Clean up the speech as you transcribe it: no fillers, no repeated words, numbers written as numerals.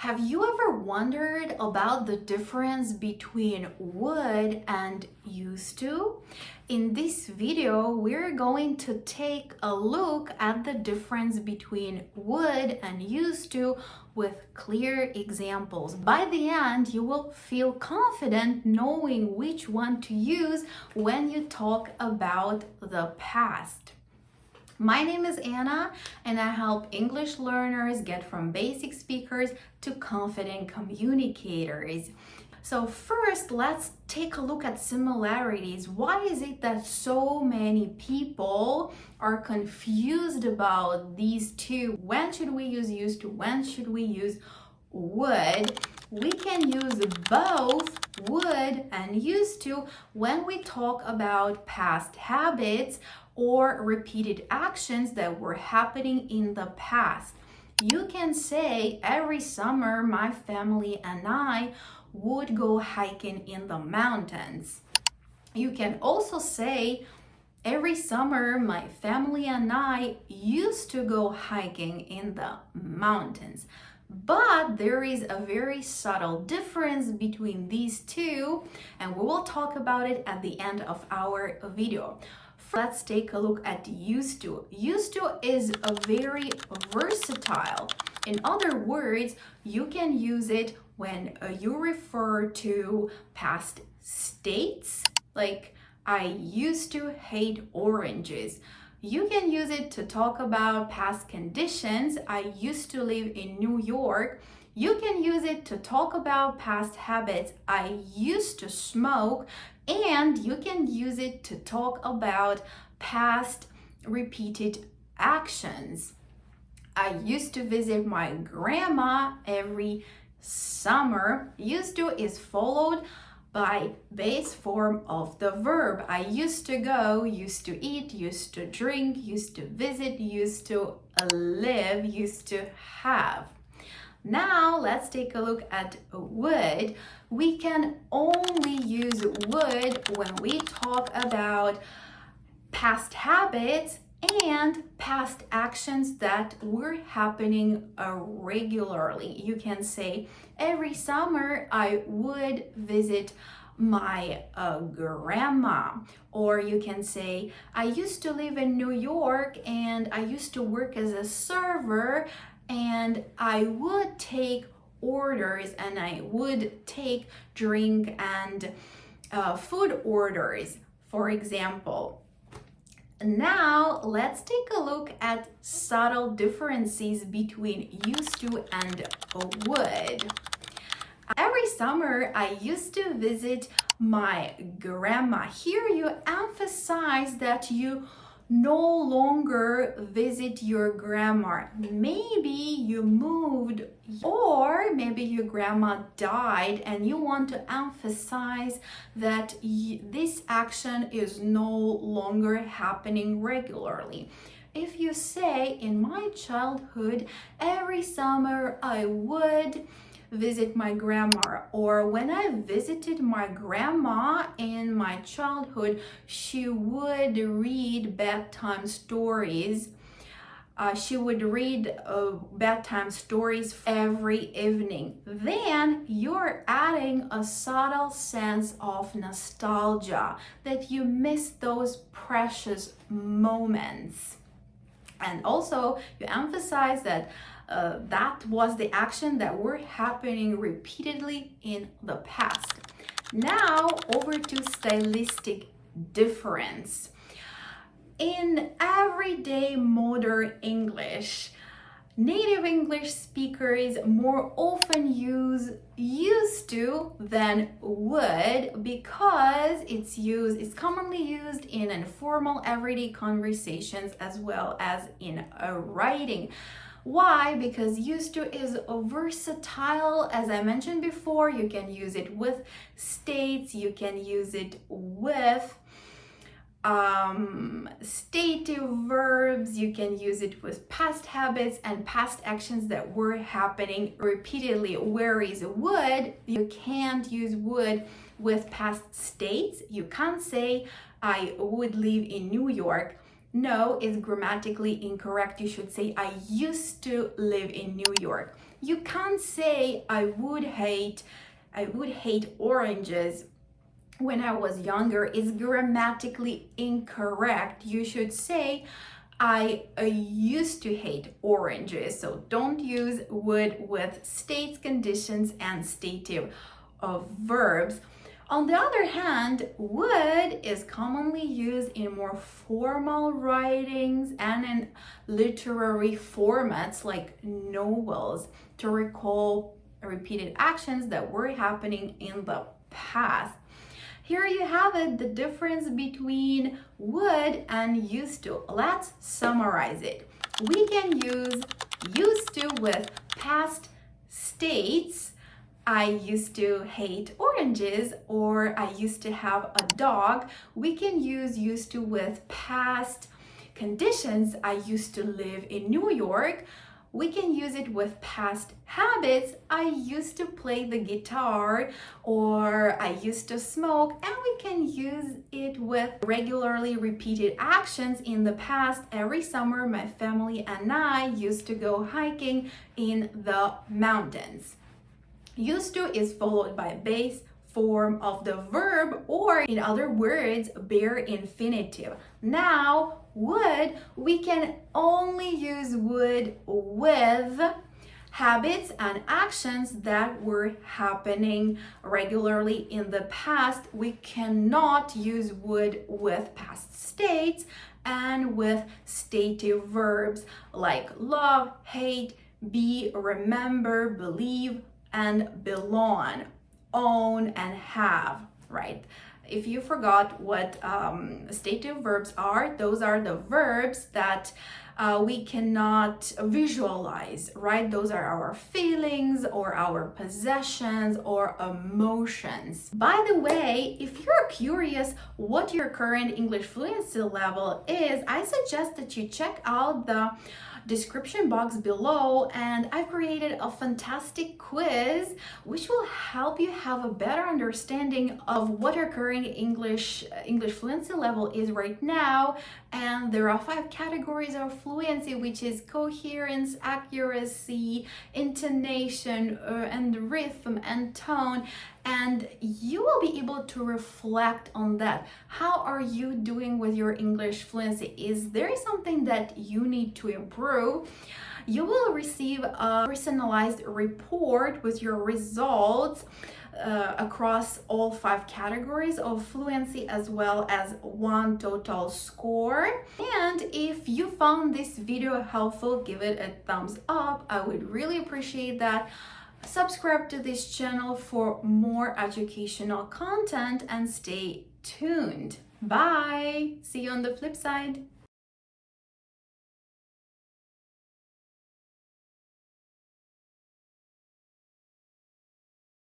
Have you ever wondered about the difference between would and used to? In this video, we're going to take a look at the difference between would and used to with clear examples. By the end, you will feel confident knowing which one to use when you talk about the past. My name is Anna, and I help English learners get from basic speakers to confident communicators. So first, let's take a look at similarities. Why is it that so many people are confused about these two? When should we use used to? When should we use would? We can use both would and used to when we talk about past habits or repeated actions that were happening in the past. You can say, every summer my family and I would go hiking in the mountains. You can also say, every summer my family and I used to go hiking in the mountains. But there is a very subtle difference between these two, and we will talk about it at the end of our video. Let's take a look at used to. Used to is a very versatile. In other words, you can use it when you refer to past states, like I used to hate oranges. You can use it to talk about past conditions. I used to live in New York. You can use it to talk about past habits. I used to smoke. And you can use it to talk about past repeated actions. I used to visit my grandma every summer. Used to is followed by base form of the verb. I used to go, used to eat, used to drink, used to visit, used to live, used to have. Now let's take a look at would. We can only use would when we talk about past habits and past actions that were happening regularly. You can say, every summer I would visit my grandma. Or you can say, I used to live in New York and I used to work as a server, and I would take orders and I would take drink and food orders, for example. Now let's take a look at subtle differences between used to and would. Every summer I used to visit my grandma. Here you emphasize that you no longer visit your grandma. Maybe you moved, or maybe your grandma died and you want to emphasize that this action is no longer happening regularly. If you say, in my childhood, every summer I would visit my grandma, or when I visited my grandma in my childhood, she would read bedtime stories. She would read bedtime stories every evening. Then you're adding a subtle sense of nostalgia that you miss those precious moments. And also you emphasize that that was the action that were happening repeatedly in the past. Now over to stylistic difference. In everyday modern English, native English speakers more often use used to than would because it's commonly used in informal everyday conversations as well as in writing. Why? Because used to is versatile. As I mentioned before, you can use it with states, you can use it with stative verbs, you can use it with past habits and past actions that were happening repeatedly. Whereas would, you can't use would with past states. You can't say, I would live in New York. No, it's grammatically incorrect. You should say, I used to live in New York. You can't say I would hate oranges when I was younger. It's grammatically incorrect. You should say I used to hate oranges. So don't use would with states, conditions, and stative of verbs. On the other hand, would is commonly used in more formal writings and in literary formats like novels to recall repeated actions that were happening in the past. Here you have it, the difference between would and used to. Let's summarize it. We can use used to with past states. I used to hate oranges, or I used to have a dog. We can use used to with past conditions. I used to live in New York. We can use it with past habits. I used to play the guitar, or I used to smoke. And we can use it with regularly repeated actions in the past. Every summer, my family and I used to go hiking in the mountains. Used to is followed by base form of the verb, or in other words, bare infinitive. Now, would, we can only use would with habits and actions that were happening regularly in the past. We cannot use would with past states and with stative verbs like love, hate, be, remember, believe, and belong, own, and have, right? If you forgot what stative verbs are, those are the verbs that we cannot visualize, right? Those are our feelings or our possessions or emotions. By the way, if you're curious what your current English fluency level is, I suggest that you check out the description box below, and I've created a fantastic quiz which will help you have a better understanding of what your current English fluency level is right now. And there are 5 categories of fluency, which is coherence, accuracy, intonation, and rhythm and tone. And you will be able to reflect on that. How are you doing with your English fluency? Is there something that you need to improve? You will receive a personalized report with your results across all 5 categories of fluency, as well as 1 total score. And if you found this video helpful, give it a thumbs up. I would really appreciate that. Subscribe to this channel for more educational content and stay tuned. Bye! See you on the flip side.